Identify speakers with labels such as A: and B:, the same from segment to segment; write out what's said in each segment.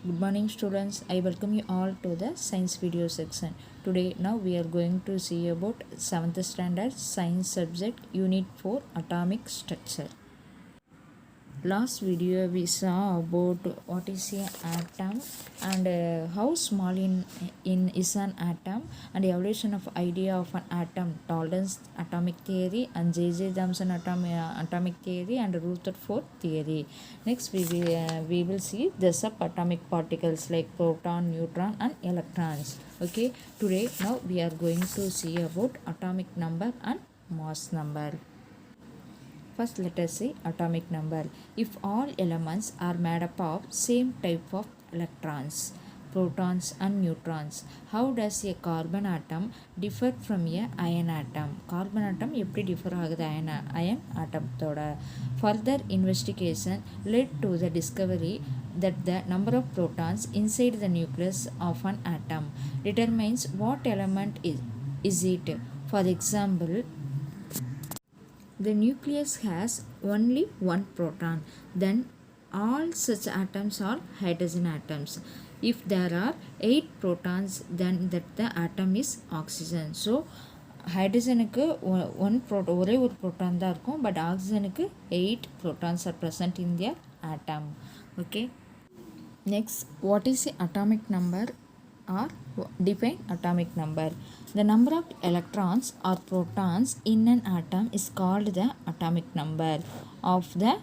A: Good morning students. I welcome you all to the science video section. Today now we are going to see about 7th standard science subject unit 4 atomic structure. Last video we saw about what is an atom and how small in is an atom and the evolution of idea of an atom, Dalton's atomic theory and J.J. Thomson atomic theory and Rutherford theory. Next we will see the subatomic particles like proton, neutron and electrons. Okay, today now we are going to see about atomic number and mass number. First, let us see atomic number. If all elements are made up of same type of electrons, protons and neutrons, how does a carbon atom differ from a iron atom? Carbon atom எப்படி differ ஆகுது iron atom தோட? Further investigation led to the discovery that the number of protons inside the nucleus of an atom determines what element is it. For example, the nucleus has only one proton, then all such atoms are hydrogen atoms. If there are 8 protons, then that the atom is oxygen. So ஹைட்ரஜனுக்கு ஒரே ஒரு proton தான் இருக்கும், but ஆக்சிஜனுக்கு 8 protons are present in their atom. Okay, next, what is the atomic number or define atomic number? The number of electrons or protons in an atom is called the atomic number of the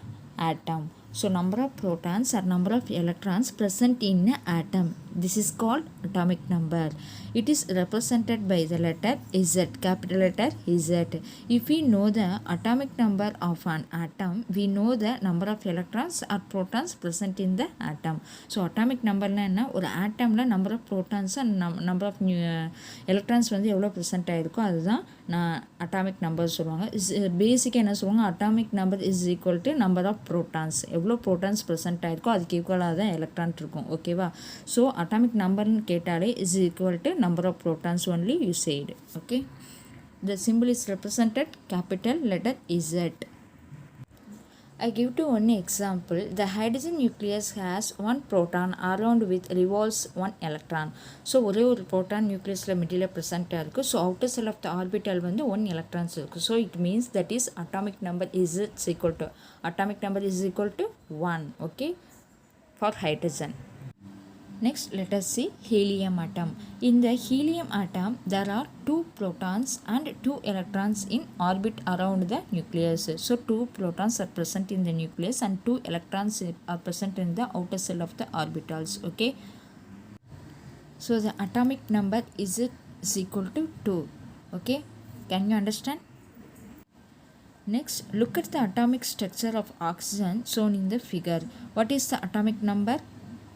A: atom. So number of protons or number of electrons present in an atom, this is called atomic number. It is represented by the letter Z, capital letter Z. If we know the atomic number of an atom, we know the number of electrons or protons present in the atom. So atomic number na enna, ஒரு atomல number of protons and number of electrons வந்து எவ்வளோ present ஆயிருக்கோ அதுதான் நான் atomic number சொல்லுவாங்க. பேசிக்காக என்ன சொல்லுவாங்க, atomic number is equal to number of protons. எவ்வளோ protons present ஆயிருக்கோ அதுக்கு ஈக்குவலாக தான் எலக்ட்ரான் இருக்கும். ஓகேவா? ஸோ atomic numberன்னு கேட்டாலே is equal to number of protons only you said. Okay, the symbol is represented capital letter Z. I give to one example. The hydrogen nucleus has one proton around with revolves one electron. So ஒரே ஒரு proton nucleusல material present இருக்கு. So outer cell of the orbital வந்து 1 electrons இருக்கு. So it means that is atomic number is equal to 1. Okay, for hydrogen. Next, let us see helium atom. In the helium atom, there are 2 protons and 2 electrons in orbit around the nucleus. So 2 protons are present in the nucleus and 2 electrons are present in the outer cell of the orbitals. Okay, so the atomic number is equal to 2. Okay, can you understand? Next, look at the atomic structure of oxygen shown in the figure. What is the atomic number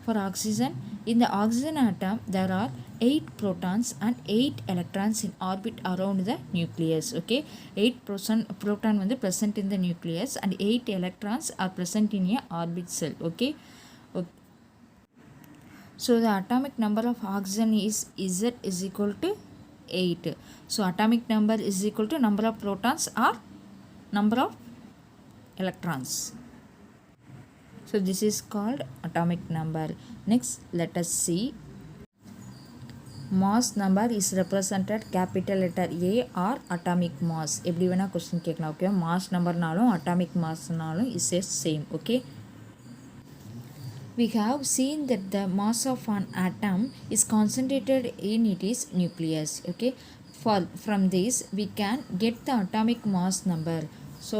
A: for oxygen? In the oxygen atom, there are 8 protons and 8 electrons in orbit around the nucleus. Okay, 8 proton வந்து present in the nucleus and 8 electrons are present in a orbit cell. Okay, so the atomic number of oxygen is Z is equal to 8. So atomic number is equal to number of protons or number of electrons. So this is called atomic number. Next, let us see mass number is represented capital letter A or atomic mass. எப்படி வேணா question கேட்கலாம். Okay, mass numberனாலும் atomic massனாலும் is same. Okay, we have seen that the mass of an atom is concentrated in its nucleus. Okay, from this we can get the atomic mass number. So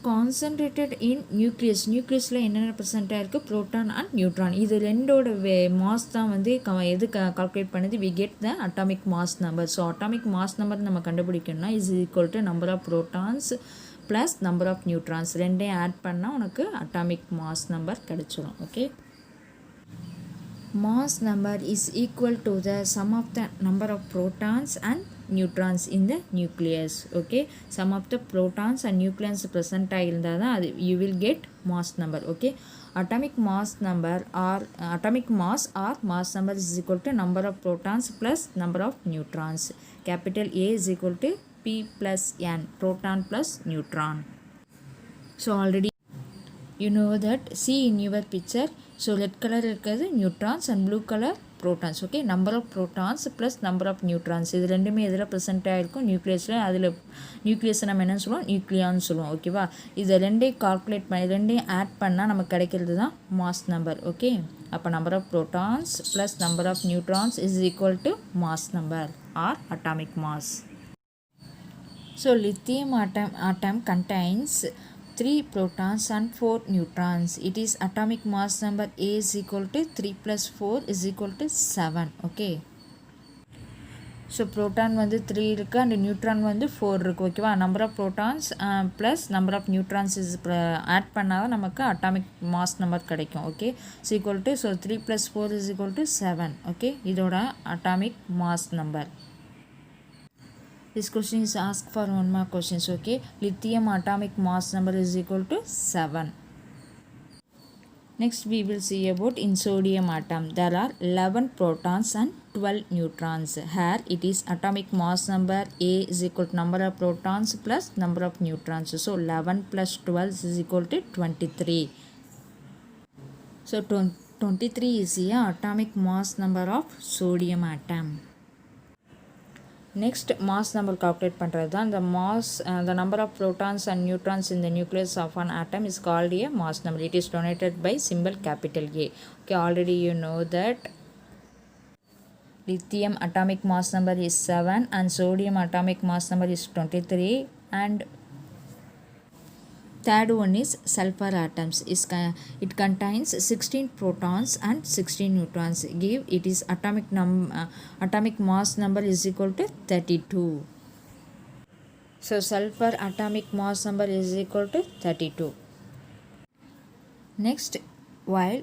A: concentrated in nucleusல என்னென்ன present ஆயிருக்கு, proton and neutron. இது ரெண்டோட mass தான் வந்து எது calculate பண்ணுது, we get the atomic mass number. So atomic mass number நம்ம கண்டுபிடிக்கணும்னா is equal to number of protons plus number of neutrons. ரெண்டையும் ஆட் பண்ணால் உனக்கு atomic mass number கிடைச்சிடும். Okay, mass number is equal to the sum of the number of protons and neutrons in the nucleus. Okay, sum of the protons and neutrons present ஆயிருந்தால் தான் அது you will get mass number. Okay, atomic mass or mass number is equal to number of protons plus number of neutrons. Capital A is equal to P plus N, proton plus neutron. So already you know that, see in your picture, so red color இருக்கிறது neutrons and blue color protons. Okay, number of protons plus number of neutrons இது ரெண்டுமே எதில் present ஆகிருக்கும், நியூக்ளியஸில். அதில் நியூக்ளியஸை நம்ம என்ன சொல்லுவோம், நியூக்ளியான்னு சொல்லுவோம். ஓகேவா, இதை ரெண்டையும் கால்குலேட் பண்ணி ரெண்டையும் ஆட் பண்ணால் நமக்கு கிடைக்கிறது தான் மாஸ் நம்பர். ஓகே, அப்போ number of protons plus number of neutrons is equal to mass number or atomic mass. So lithium atom contains 3 protons and 4 neutrons. It is atomic mass number A is equal to 3 plus 4 is equal to 7. Okay, so proton வந்து 3 இருக்குது and neutron வந்து 4 இருக்குது. ஓகேவா, number of protons plus number of neutrons is add பண்ணால் தான் நமக்கு atomic mass number கிடைக்கும். Okay, so equal to, so 3 plus 4 is equal to 7. Okay, இதோட atomic mass number. This question is asked for one more questions. Okay, lithium atomic mass number is equal to 7. Next we will see about in sodium atom. There are 11 protons and 12 neutrons. Here it is atomic mass number A is equal to number of protons plus number of neutrons. So 11 plus 12 is equal to 23. So 23 is the atomic mass number of sodium atom. Next mass number calculate பண்ணுறது தான். The mass, the number of protons and neutrons in the nucleus of an atom is called a mass number. It is denoted by symbol capital A. Okay, already you know that lithium atomic mass number is 7 and sodium atomic mass number is 23, and third one is sulfur atoms. It contains 16 protons and 16 neutrons. Give it is atomic mass number is equal to 32. So sulfur atomic mass number is equal to 32. Next, while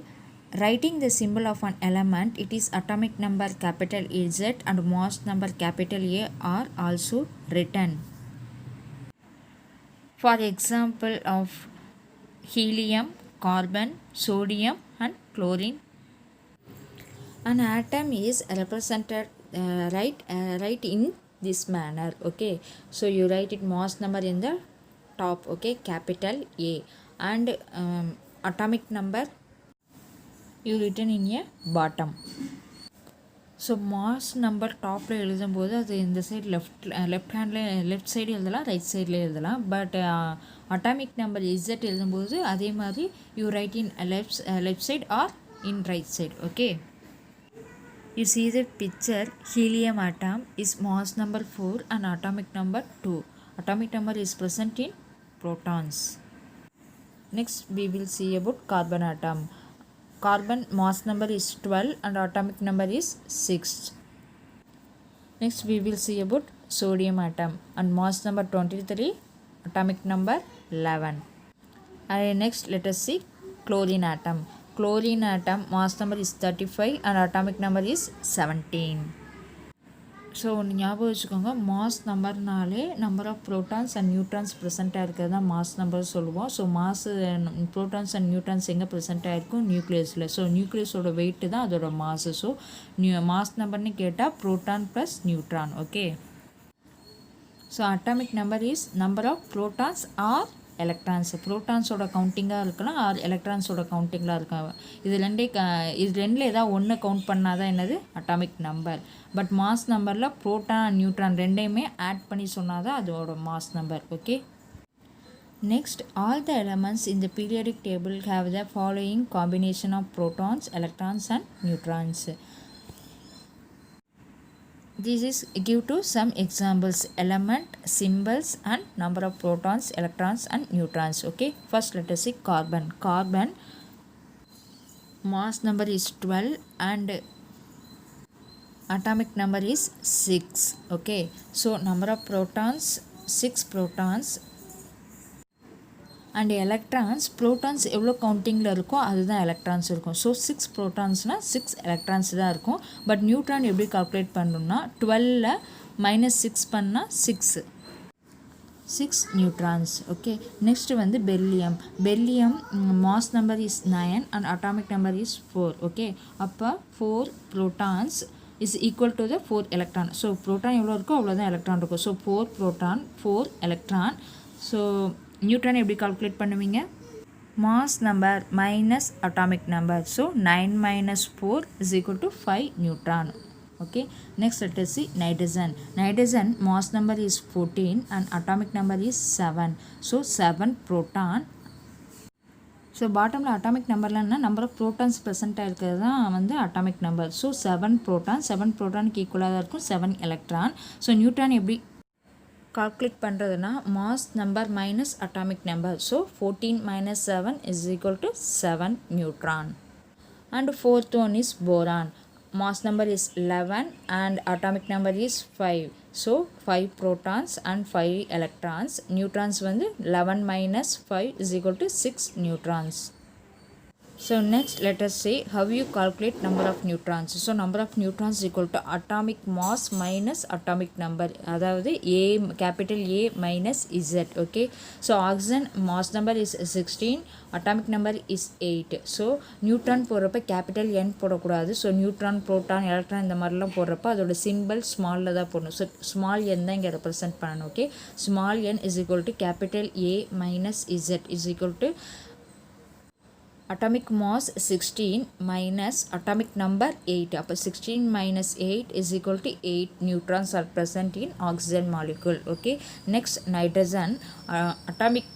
A: writing the symbol of an element, it is atomic number capital Z and mass number capital A are also written. For example of helium, carbon, sodium and chlorine. An atom is represented right in this manner. Okay, so you write it mass number in the top. Okay, capital A, and atomic number you written in a bottom. So mass number டாப்பில் எழுதும்போது அது இந்த side left side எழுதலாம், right சைடில் எழுதலாம். But atomic number Z எழுதும்போது அதே மாதிரி you write in left side or in right side. Okay, you see the picture, helium atom is mass number 4 and atomic number 2. Atomic number is present in protons. Next we will see about carbon atom. Carbon mass number is 12 and atomic number is 6. Next we will see about sodium atom and mass number 23, atomic number 11. And next let us see chlorine atom. Chlorine atom mass number is 35 and atomic number is 17. So ஒன்று ஞாபகம் வச்சுக்கோங்க, mass நம்பர்னாலே number of protons and neutrons present ஆகிருக்கிறது தான் mass number சொல்லுவோம். So mass protons and neutrons எங்கே present ஆகிருக்கும், நியூக்ளியஸில். ஸோ நியூக்ளியஸோட வெயிட்டு தான் அதோட மாஸு. ஸோ மாஸ் நம்பர்னு கேட்டால் proton plus neutron. Okay, so atomic number is number of protons or electrons. ப்ரோட்டான்ஸோட கவுண்டிங்காக இருக்கலாம் ஆர் எலக்ட்ரான்ஸோட கவுண்டிங்காக இருக்கலாம். இது ரெண்டில் ஏதாவது ஒன்று கவுண்ட் பண்ணால் தான் என்னது அட்டாமிக் நம்பர். பட் மாஸ் நம்பரில் ப்ரோட்டான் அண்ட் நியூட்ரான் ரெண்டையுமே ஆட் பண்ணி சொன்னால் தான் அதோட mass number. Okay, next all the elements in the periodic table have the following combination of protons, electrons and neutrons. This is give to some examples, element, symbols and number of protons, electrons and neutrons. Okay, first let us see carbon. Carbon mass number is 12 and atomic number is 6. Okay, so number of protons 6 protons and electrons, protons எவ்வளோ கவுண்டிங்கில் இருக்கோ அதுதான் electrons இருக்கும். So 6 ப்ரோட்டான்ஸ்னால் 6 electrons தான் இருக்கும். But neutron எப்படி calculate பண்ணணும்னா 12 -6 பண்ணால் 6 neutrons. Okay, next வந்து beryllium. Beryllium mass number is 9 and atomic number is 4. Okay, அப்போ 4 protons is equal to the 4 electron. So proton எவ்வளோ இருக்கோ அவ்வளோதான் எலக்ட்ரான் இருக்கும். So 4 proton 4 electron. So neutron எப்படி கால்குலேட் பண்ணுவீங்க, mass number minus atomic number. So 9 minus 4 is equal to 5 neutron. Okay, next let us see nitrogen. Nitrogen mass number is 14 and atomic number is 7. So 7 proton. So பாட்டமில் atomic நம்பர்லன்னா number of protons present ஆகிருக்கிறது தான் வந்து atomic number. So 7 ப்ரோட்டானுக்கு ஈக்குவலாக தான் இருக்கும் 7 electron. So neutron எப்படி calculate பண்ணுறதுனா mass number minus atomic number. So 14 minus 7 is equal to 7 neutron. And fourth one is boron. Mass number is 11 and atomic number is 5. So 5 protons and 5 electrons. Neutrons வந்து 11 minus 5 is equal to 6 neutrons. So next let us say how you calculate number of neutrons. So number of neutrons is equal to atomic mass minus atomic number. அதாவது A capital A minus Z. Okay. So oxygen mass number is 16. Atomic number is 8. So neutron போடுறப்ப capital N போடக்கூடாது. So neutron, proton, electron இந்த மாதிரிலாம் போடுறப்ப அதோட symbol small தான் போடணும். So small n தான் இங்கே represent பண்ணணும். Okay. Small n is equal to capital A minus Z is equal to atomic mass 16 minus atomic number 8. அப்போ 16 minus 8 is equal to 8 neutrons are present in oxygen molecule. Okay. Next nitrogen atomic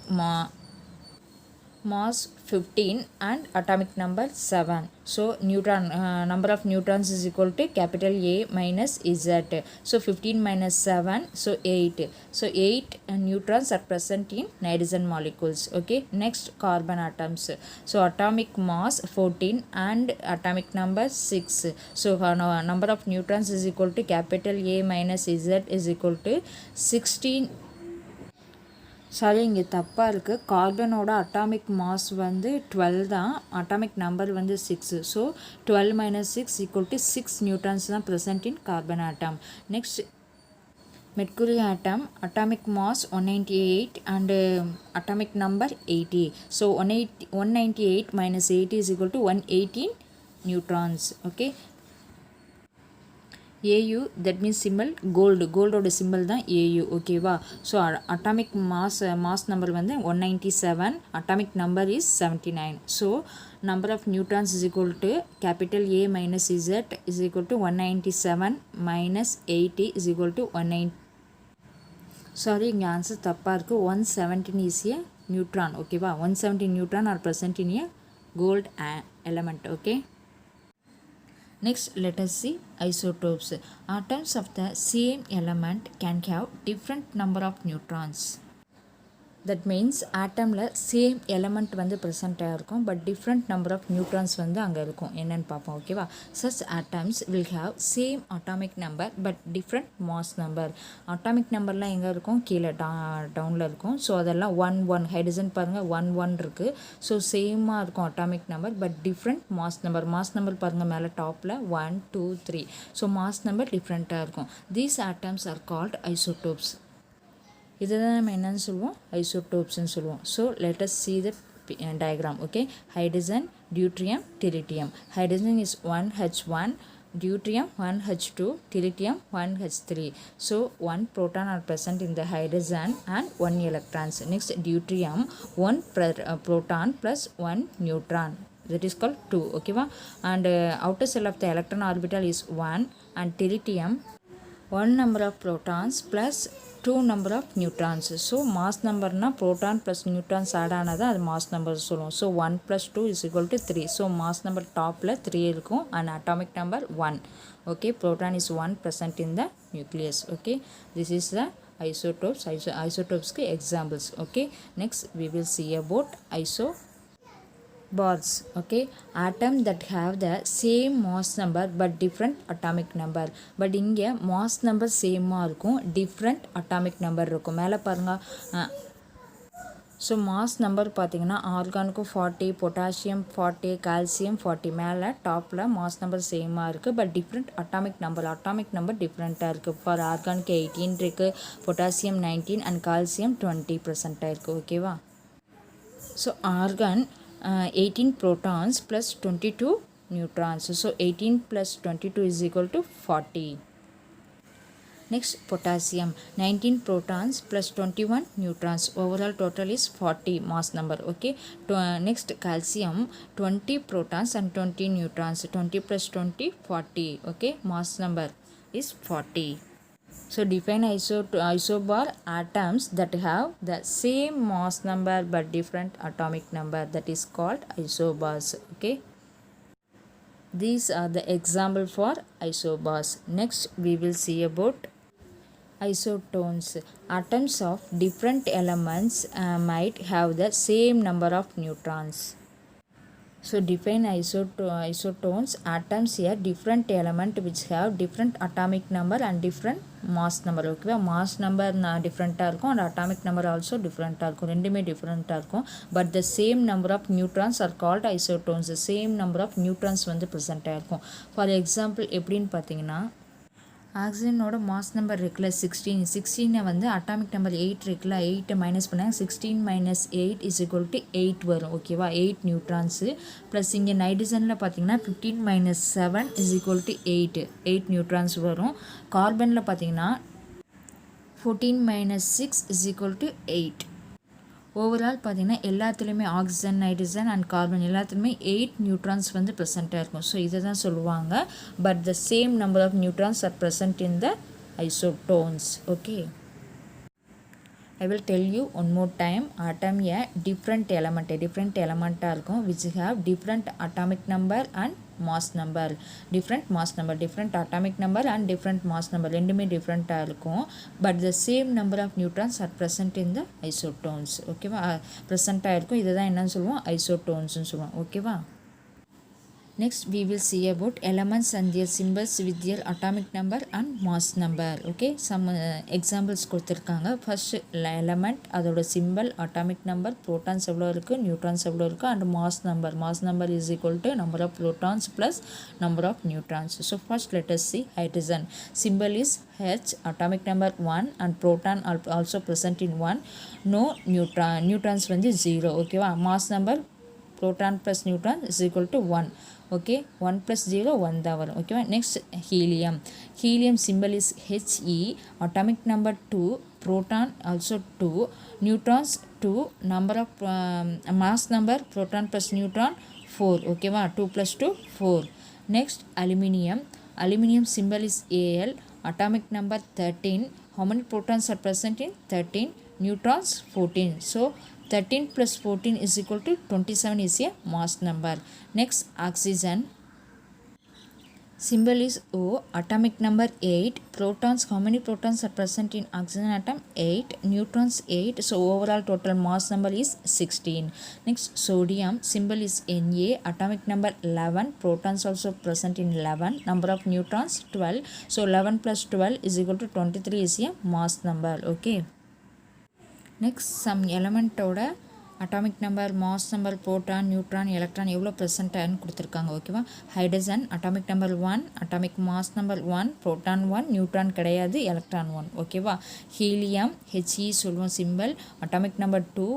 A: mass 15 and atomic number 7. So neutron number of neutrons is equal to capital A minus Z. So 15 minus 7, so 8. So 8 neutrons are present in nitrogen molecules. Okay. Next carbon atoms. So atomic mass 14 and atomic number 6. So number of neutrons is equal to capital A minus Z is equal to 16. Sorry இங்கே தப்பாக இருக்குது. கார்பனோட atomic mass வந்து 12 தான், atomic number வந்து 6. So 12 minus 6 equal to 6 neutrons தான் present in carbon atom. Next mercury atom atomic mass 198 and atomic number 80. So 198 minus 80 is equal to 118 neutrons. Okay. AU that means symbol gold ஓட symbol தான் AU. ஓகேவா. So atomic mass number வந்து 197, atomic number is 79. So number of neutrons is equal to capital A minus Z is equal to 197 minus 80 is equal to 190. Sorry இங்கே answer தப்பாக இருக்குது. 117 is a neutron. ஓகேவா. 117 neutron are present in a gold element. Okay. Next let us see isotopes. Atoms of the same element can have different number of neutrons. That means atomல same element வந்து ப்ரெசென்ட்டாக இருக்கும், but different number of neutrons வந்து அங்கே இருக்கும். என்னென்னு பார்ப்போம். ஓகேவா. Such atoms will have same atomic number but different mass number. Atomic நம்பர்லாம் எங்கே இருக்கும்? கீழே டவுனில் இருக்கும். ஸோ அதெல்லாம் 1 ஹைட்ரஜன் பாருங்கள் 1 இருக்குது. ஸோ சேமாக இருக்கும் atomic number but different mass number. Mass number பாருங்கள் மேலே டாப்பில் 1 2 3. ஸோ மாஸ் நம்பர் டிஃப்ரெண்ட்டாக இருக்கும். These atoms are called isotopes. இதை தான் நம்ம என்னன்னு சொல்லுவோம்? ஐசோடோப்ஸ்ன்னு சொல்லுவோம். So let us see the diagram. Okay. Hydrogen, deuterium, tritium. Hydrogen is 1H1, deuterium 1H2, tritium 1H3. So 1 proton are present in the hydrogen and 1 electrons. Next deuterium 1 proton plus 1 neutron. That is called 2. Okay. And outer shell of the electron orbital is 1 and tritium 1 number of protons plus 2 number of neutrons. So mass number na proton plus neutrons add ஆனது அது mass number சொல்லுவோம். So 1 plus 2 is equal to 3. So mass number topல 3 இருக்கும் and atomic number 1. Okay. Proton is 1 present in the nucleus. Okay. This is the isotopes. Isotopes ke examples. Okay. Next we will see about bars. Okay. Atom that have the same mass number but different atomic number. But இங்கே mass number சேமாக இருக்கும், different atomic number இருக்கும். மேலே பாருங்க. So mass number பார்த்தீங்கன்னா ஆர்கானுக்கு 40, potassium 40, calcium 40. மேலே டாப்பில் mass number சேமாக இருக்குது பட் டிஃப்ரெண்ட் அட்டாமிக் நம்பர் டிஃப்ரெண்ட்டாக இருக்குது. ஃபார் ஆர்கானுக்கு 18 இருக்குது, பொட்டாசியம் 19 அண்ட் கால்சியம் 20% இருக்குது. ஓகேவா. So argon 18 protons plus 22 neutrons. So 18 plus 22 is equal to 40. Next, potassium, 19 protons plus 21 neutrons. Overall total is 40 mass number. Okay. Next, calcium, 20 protons and 20 neutrons. 20 plus 20, 40. Okay. Mass number is 40. So define isobar atoms that have the same mass number but different atomic number, that is called isobars. Okay. These are the example for isobars. Next we will see about isotones. Atoms of different elements might have the same number of neutrons. So define isotones. Atoms here different element which have different atomic number and different mass number. Okay, mass number different and atomic number also different different but the same number of neutrons are called isotones. The same number of neutrons வந்து present ஆயிருக்கும். For example எப்படின்னு பார்த்தீங்கன்னா ஆக்சிஜனோட mass number இருக்குல்ல 16 வந்து atomic number 8 இருக்குல்ல 8 minus பண்ணாங்க 16 minus 8 is equal to 8 வரும். ஓகேவா, 8 நியூட்ரான்ஸு ப்ளஸ் இங்கே நைட்ரஜனில் பார்த்தீங்கன்னா 15 minus 7 is equal to 8 neutrons வரும். கார்பனில் பார்த்தீங்கன்னா 14 minus 6 is equal to 8. Overall பார்த்தீங்கன்னா எல்லாத்துலேயுமே ஆக்சிஜன், நைட்ரஜன் அண்ட் கார்பன் எல்லாத்துலேயுமே 8 நியூட்ரான்ஸ் வந்து ப்ரெசென்ட்டாக இருக்கும். ஸோ இதை தான் சொல்லுவாங்க. But the same number of neutrons are present in the isotones. Okay, I will tell you one more time. Atom a different element இருக்கும் which have different atomic number and mass number. Different mass number, different atomic number and different mass number ரெண்டுமே டிஃப்ரெண்ட்டாக இருக்கும். but the same number of neutrons are present in the isotones. ஓகேவா, ப்ரெசென்ட்டாக இருக்கும். இதை தான் என்னன்னு சொல்லுவோம், ஐசோட்டோன்ஸ்னு சொல்லுவோம். ஓகேவா. Next we will see about elements and their symbols with their atomic number and mass number. Okay, some examples கொடுத்திருக்காங்க. First element, அதோட symbol, atomic number, protons எவ்வளோ இருக்கு, neutrons எவ்வளோ இருக்கு and mass number is equal to number of protons plus number of neutrons. So first let us see hydrogen. Symbol is H, atomic number 1 and proton also present in 1. No neutrons வந்து 0. ஓகேவா, mass number proton plus neutron is equal to 1. Okay, 1 plus 0 1 தான் வரும். ஓகேவா. Next helium symbol is He, atomic number 2, proton also 2, neutrons 2, number of mass number proton plus neutron 4. ஓகேவா, 2 plus 2 4. Next aluminium symbol is Al, atomic number 13, how many protons are present in 13, neutrons 14. So 13 plus 14 is equal to 27 is a mass number. Next, oxygen. Symbol is O, atomic number 8, protons, how many protons are present in oxygen atom, 8, neutrons 8. So overall total mass number is 16. Next, sodium, symbol is Na, atomic number 11, protons also present in 11, number of neutrons 12. So 11 plus 12 is equal to 23 is a mass number. Okay. Next, some element ஓட atomic number, mass number, proton, neutron, electron எவ்வளோ present ஆகுன்னு கொடுத்துருக்காங்க. ஓகேவா. Hydrogen atomic number 1, atomic mass number 1, proton 1, neutron கிடையாது, electron 1. ஓகேவா. Helium He சொல்லுவோம் symbol, atomic number 2,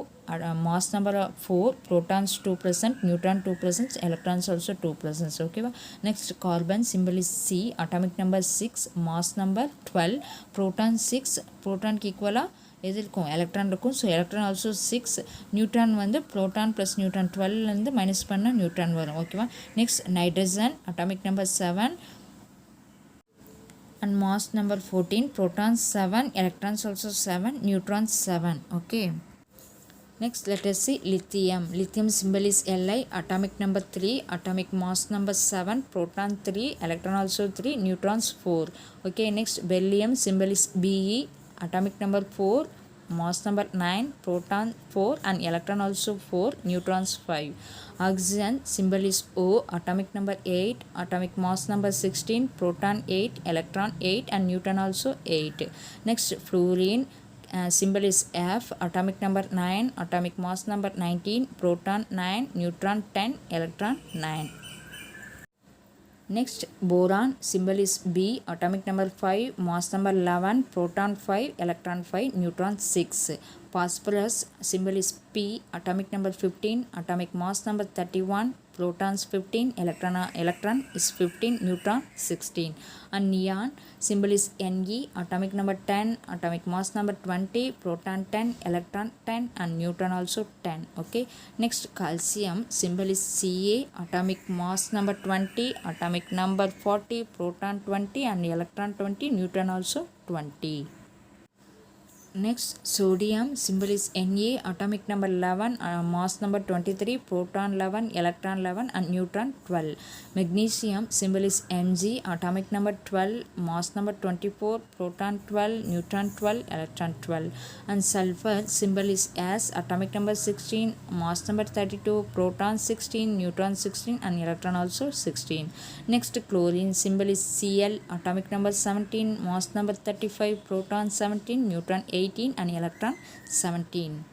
A: mass number 4, protons 2 present, neutron 2 present, electrons also 2 present. ஓகேவா. Next carbon symbol is C, atomic number 6, mass number 12, proton 6, protonக்கு ஈக்குவலாக எது இருக்கும், electron இருக்கும். So electron also 6, neutron வந்து proton plus neutron 12லேருந்து minus பண்ணால் neutron வரும். ஓகேவா. Next nitrogen atomic number 7 and mass number 14, protons 7, electrons also 7, neutrons 7. Okay. Next, let us see lithium. Lithium symbol is Li, atomic number 3, atomic mass number 7, proton 3, electron also 3, neutrons 4. Okay, next beryllium symbol is Be, atomic number 4, mass number 9, proton 4 and electron also 4, neutrons 5. Oxygen symbol is O, atomic number 8, atomic mass number 16, proton 8, electron 8 and neutron also 8. Next, fluorine. Symbol is F, atomic number 9, atomic mass number 19, proton 9, neutron 10, electron 9. Next, boron symbol is B, atomic number 5, mass number 11, proton 5, electron 5, neutron 6. Phosphorus symbol is P, atomic number 15, atomic mass number 31, protons 15, electron is 15, neutron 16. And neon symbol is Ne, atomic number 10, atomic mass number 20, proton 10, electron 10, and neutron also 10. Okay, next calcium symbol is Ca, atomic mass number 20, atomic number 40, proton 20, and electron 20, neutron also 20. Next, sodium symbol is Na, atomic number 11, mass number 23, proton 11, electron 11, and neutron 12. Magnesium symbol is Mg, atomic number 12, mass number 24, proton 12, neutron 12, electron 12. And sulfur symbol is S, atomic number 16, mass number 32, proton 16, neutron 16, and electron also 16. Next, chlorine symbol is Cl, atomic number 17, mass number 35, proton 17, neutron 18, and electron 17.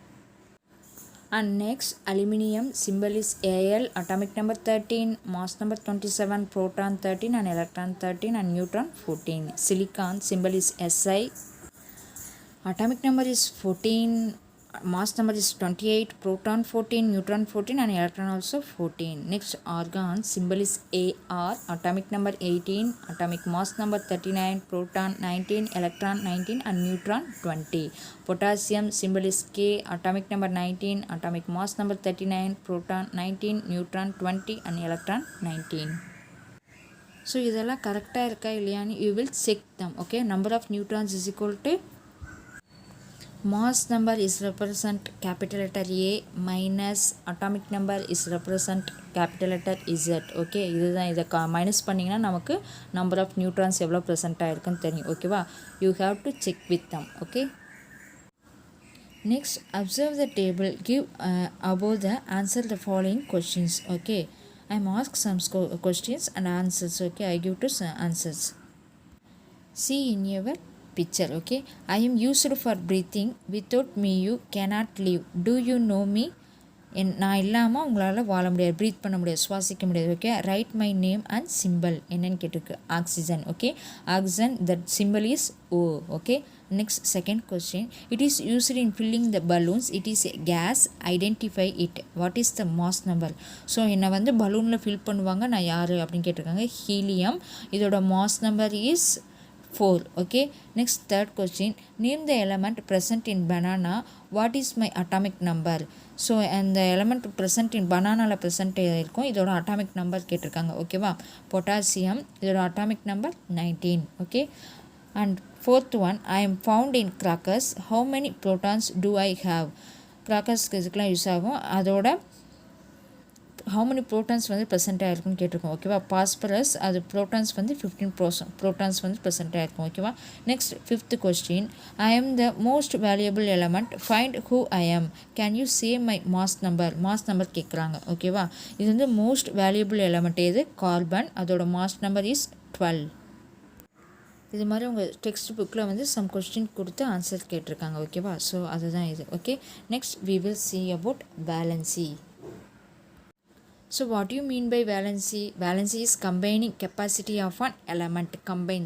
A: And next, aluminium symbol is Al, atomic number 13, mass number 27, proton 13, and electron 13, and neutron 14. Silicon symbol is Si, atomic number is 14, mass number is 28, proton 14, neutron 14, and electron also 14. Next, argon symbol is Ar, atomic number 18, atomic mass number 39, proton 19, electron 19, and neutron 20. Potassium symbol is K, atomic number 19, atomic mass number 39, proton 19, neutron 20, and electron 19. So இதெல்லாம் கரெக்டாக இருக்கா இல்லையான்னு you will check them. Okay, number of neutrons is equal to mass number is represent capital letter A minus atomic number is represent capital letter Z. Okay, இதுதான். இதை minus பண்ணிங்கன்னா நமக்கு number of neutrons எவ்வளோ present ஆகிருக்குன்னு தெரியும். ஓகேவா, you have to check with them. Okay, next, observe the table, give above the answer the following questions. Okay, I am asked some questions and answers. Okay, I give to answers. See in your picture. Okay, I am used for breathing, without me you cannot live, do you know me? நான் இல்லாமல் உங்களால் வாழ முடியாது, breath பண்ண முடியாது, சுவாசிக்க முடியாது. Okay, right my name and symbol என்னன்னு கேட்டிருக்கு. Oxygen. Okay, oxygen, that symbol is O. Okay, next second question, it is used in filling the balloons, it is a gas, identify it, what is the mass number? So என்னை வந்து பலூனில் fill பண்ணுவாங்க, நான் யார் அப்படின்னு கேட்டிருக்காங்க. Helium, இதோட mass number is 4. Okay, next third question, name the element present in banana, what is my atomic number? So அந்த element present in பனானாவில் ப்ரெசென்ட் இருக்கும், இதோட அட்டாமிக் நம்பர் கேட்டிருக்காங்க. ஓகேவா, பொட்டாசியம், இதோட atomic number 19. Okay, and fourth one, I am found in crackers, how many protons do I have? கிராக்கர்ஸ்க்கு இதுக்கெலாம் use ஆகும், அதோட how many protons வந்து ப்ரெசென்ட் ஆகிருக்குன்னு கேட்டிருக்கோம். ஓகேவா, பாஸ்பரஸ், அது ப்ரோட்டான்ஸ் வந்து 15 ப்ரோட்டான்ஸ் வந்து ப்ரெசென்ட் ஆகிருக்கும். ஓகேவா, next fifth question, I am the most valuable element, find who I am, can you say my mass number? Mass number கேட்குறாங்க. ஓகேவா, இது வந்து மோஸ்ட் வேல்யூபிள் எலமெண்ட் எது? கார்பன், அதோட மாஸ் நம்பர் இஸ் 12. இது மாதிரி உங்கள் டெக்ஸ்ட் புக்கில் வந்து சம் கொஸ்டின் கொடுத்து ஆன்சர் கேட்டிருக்காங்க. ஓகேவா, ஸோ அதுதான் இது. Okay, next we will see about valency. So what do you mean by valency? Valency is combining capacity of an element, combine,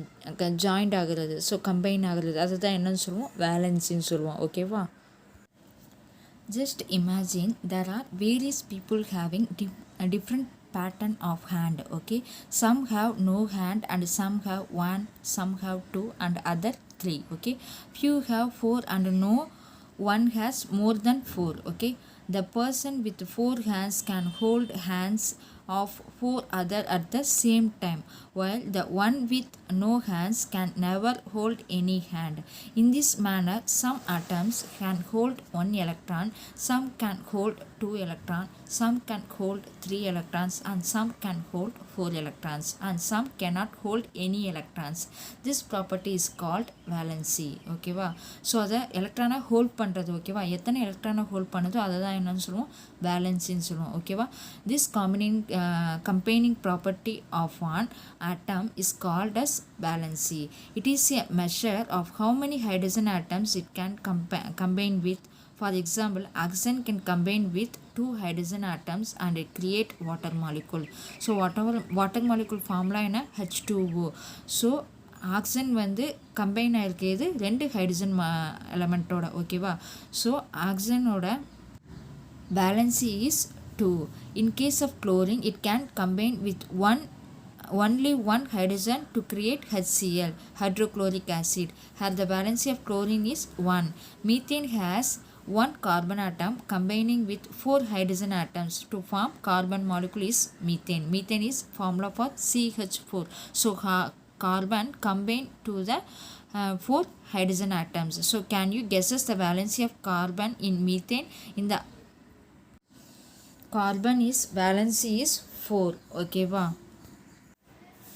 A: joined ஆகிறது. ஸோ கம்பைன் ஆகிறது, அதுதான் என்னன்னு சொல்லுவோம், வேலன்சின்னு சொல்லுவோம். ஓகேவா, just imagine there are various people having a different pattern of hand. Okay, some have no hand and some have one, some have two and other three. Okay, few have four and no one has more than four. Okay, the person with 4 hands can hold hands of 4 other at the same time, while the one with no hands can never hold any hand. In this manner, some atoms can hold 1 electron, some can hold 2 electrons, some can hold 3 electrons, and some can hold 4 electrons, and some cannot hold any electrons. This property is called valency. ஓகேவா, so அதை எலக்ட்ரானை hold பண்ணுறது. ஓகேவா, எத்தனை எலக்ட்ரானை hold பண்ணுதோ அதை தான் என்னன்னு சொல்லுவோம், வேலன்சின்னு சொல்லுவோம். ஓகேவா, this combining property of one atom is called as valency. It is a measure of how many hydrogen atoms it can combine with. For example, oxygen can combine with 2 hydrogen atoms and create water molecule. So water molecule formula என்ன, H2O. So oxygen வந்து combine ஆகிருக்கிறது 2 hydrogen எலமெண்ட்டோட. ஓகேவா, so ஆக்சிஜனோட valency is 2. In case of chlorine, it can combine with only one hydrogen to create HCl, hydrochloric acid. Here the valency of chlorine is 1. Methane has one carbon atom combining with 4 hydrogen atoms to form carbon molecule is methane. Methane is formula for CH4. So carbon combined to the 4 hydrogen atoms. So can you guess the valency of carbon in methane? In the carbon is valency is 4. Okay, wow.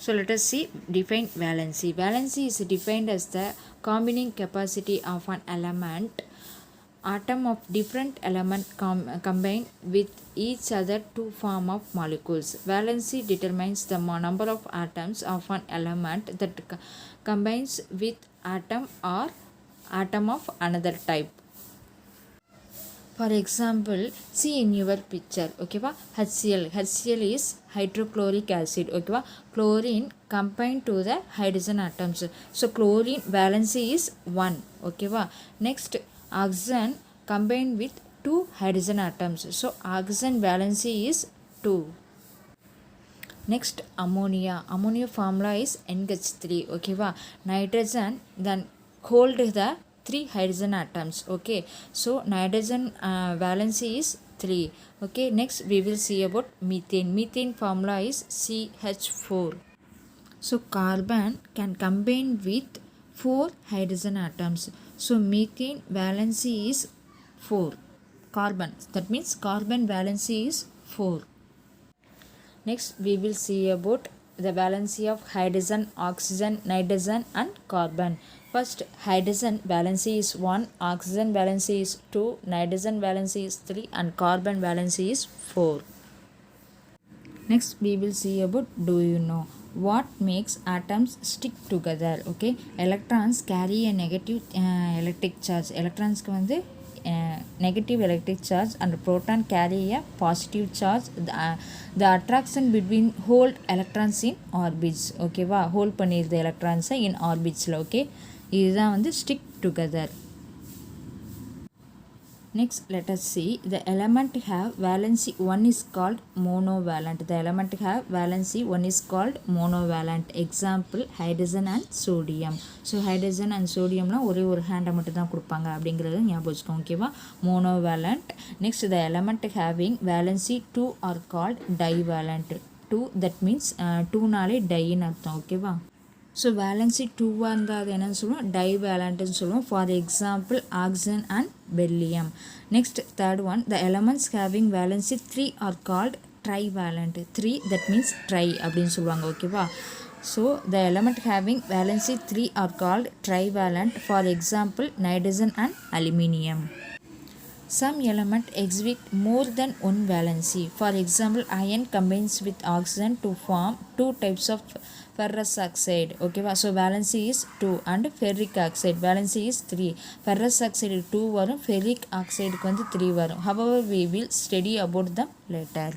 A: So let us see define valency. Valency is defined as the combining capacity of an element, atom of different element combine with each other to form of molecules. Valency determines the number of atoms of an element that combines with atom or atom of another type. For example, see in your picture, okay va? HCl is hydrochloric acid, okay va? Chlorine combined to the hydrogen atoms. So chlorine valency is 1, okay va? Next, oxygen combined with 2 hydrogen atoms. So oxygen valency is 2. Next, ammonia. Ammonia formula is NH3, okay va? Nitrogen then hold the 3 hydrogen atoms, okay. So nitrogen valency is 3, okay. Next we will see about methane. Methane formula is CH4. So carbon can combine with 4 hydrogen atoms. So methane valency is 4. Carbon, that means carbon valency is 4. Next we will see about the valency of hydrogen, oxygen, nitrogen and carbon. First, hydrogen valency is 1, oxygen valency is 2, nitrogen valency is 3 and carbon valency is 4. Next we will see about do you know what makes atoms stick together, okay. Electrons carry a negative electric charge. Electrons வந்து negative electric charge and proton carry a positive charge. The attraction between hold electrons in orbits, okay va, hold பண்ணிருது electrons in orbits, okay. இதுதான் வந்து stick together. Next let us see the element have valency 1 is called monovalent. The element have valency 1 is called monovalent. Example hydrogen and sodium. So hydrogen and sodium la ஒரே ஒரு ஹேண்டை மட்டும் தான் கொடுப்பாங்க அப்படிங்கிறது ஞாபகம் வச்சுக்கோங்க, ஓகேவா. monovalent. Next the element having valency 2 are called divalent. 2 that means 2 நாலே டைன்னு அர்த்தம், ஓகேவா. ஸோ வேலன்சி 2வாக இருந்தால் அது என்னன்னு சொல்லுவோம், டைவேலண்ட்னு சொல்லுவோம். For example oxygen and beryllium. Next third one the elements having valency 3 are called trivalent. 3 that means try அப்படின்னு சொல்லுவாங்க, ஓகேவா. So the element having valency 3 are called trivalent. For example nitrogen and aluminium. Some element exhibit more than one valency. For example, iron combines with oxygen to form 2 types of ferrous oxide, okay. So valency is 2 and ferric oxide valency is 3. Ferrous oxide 2 varum, ferric oxide ku vandu 3 varum. However, we will study about them later.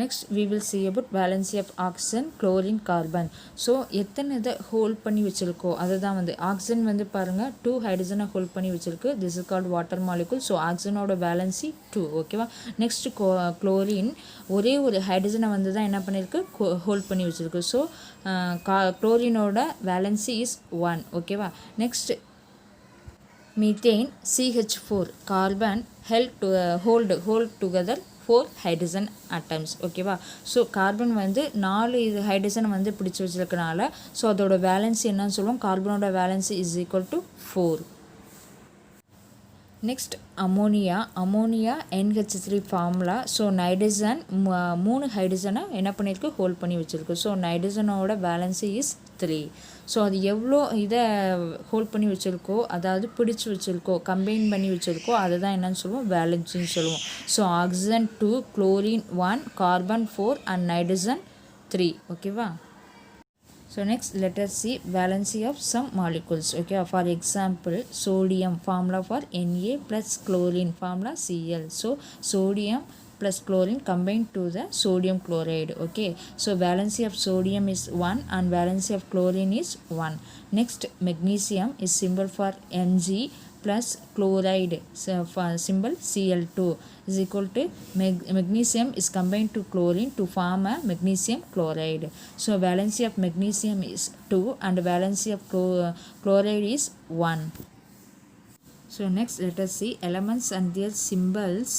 A: Next we will see about valency of oxygen, chlorine, carbon. So எத்தனை இதை hold பண்ணி வச்சுருக்கோ அதை தான் வந்து oxygen வந்து பாருங்கள் 2 ஹைட்ரஜனை hold பண்ணி வச்சுருக்கு. This is called water molecule. So ஆக்சிஜனோட வேலன்சி 2, ஓகேவா. நெக்ஸ்ட் குளோரின் ஒரே ஒரு ஹைட்ரஜனை வந்து தான் என்ன பண்ணியிருக்கு, ஹோல்ட் பண்ணி வச்சுருக்கு. ஸோ குளோரினோட வேலன்சி இஸ் 1, ஓகேவா. Next methane CH4 carbon hold together 4 hydrogen atoms, ஓகேவா. ஸோ கார்பன் வந்து 4 இது ஹைட்ரஜனை வந்து பிடிச்சி வச்சிருக்கனால ஸோ அதோட வேலன்சி என்னன்னு சொல்லுவோம், கார்பனோட valency is equal to 4. Next ammonia NH3 formula. So nitrogen 3 ஹைட்ரஜனை என்ன பண்ணியிருக்கு, ஹோல்ட் பண்ணி வச்சுருக்கு. ஸோ நைட்ரஜனோட வேலன்சி இஸ் 3. ஸோ அது எவ்வளோ இதை ஹோல்ட் பண்ணி வச்சுருக்கோ, அதாவது பிடிச்சி வச்சுருக்கோ, கம்பைன் பண்ணி வச்சுருக்கோ, அதை தான் என்னன்னு சொல்லுவோம், வேலன்சின்னு சொல்லுவோம். So oxygen 2, chlorine 1, carbon 4 and nitrogen 3, ஓகேவா. So next let us see valency of some molecules, okay. For example sodium formula for Na plus chlorine formula Cl. So sodium plus chlorine combined to the sodium chloride, okay. So valency of sodium is 1 and valency of chlorine is 1. Next magnesium is symbol for Mg plus chloride, so for symbol Cl2 is equal to magnesium is combined to chlorine to form a magnesium chloride. So valency of magnesium is 2 and valency of chloride is 1. So next let us see elements and their symbols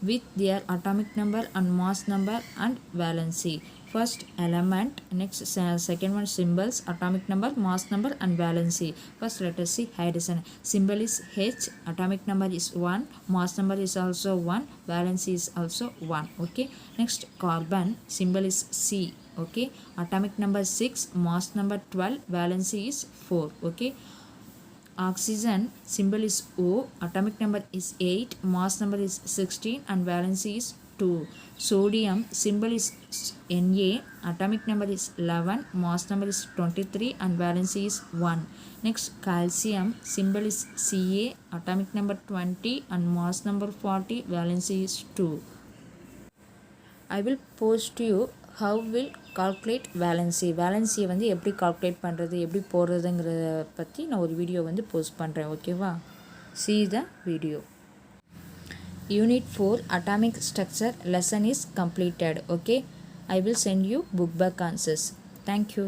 A: with their atomic number and mass number and valency. First element, next second one symbols, atomic number, mass number and valency. First let us see hydrogen. Symbol is H, atomic number is 1, mass number is also 1, valency is also 1. Okay. Next carbon, symbol is C. Okay. Atomic number 6, mass number 12, valency is 4. Okay. Oxygen, symbol is O, atomic number is 8, mass number is 16 and valency is 2. Sodium, symbol is Na, atomic number is 11, mass number is 23 and valency is 1. Next calcium, symbol is Ca, atomic number 20 and mass number 40, valency is 2. I will post you how will calculate valency. வேலன்சியை வந்து எப்படி calculate பண்ணுறது, எப்படி போடுறதுங்கிறத பற்றி நான் ஒரு video வந்து post பண்ணுறேன். ஓகேவா? See the video. Unit 4 Atomic Structure lesson is completed. Okay, I will send you book back answers. Thank you.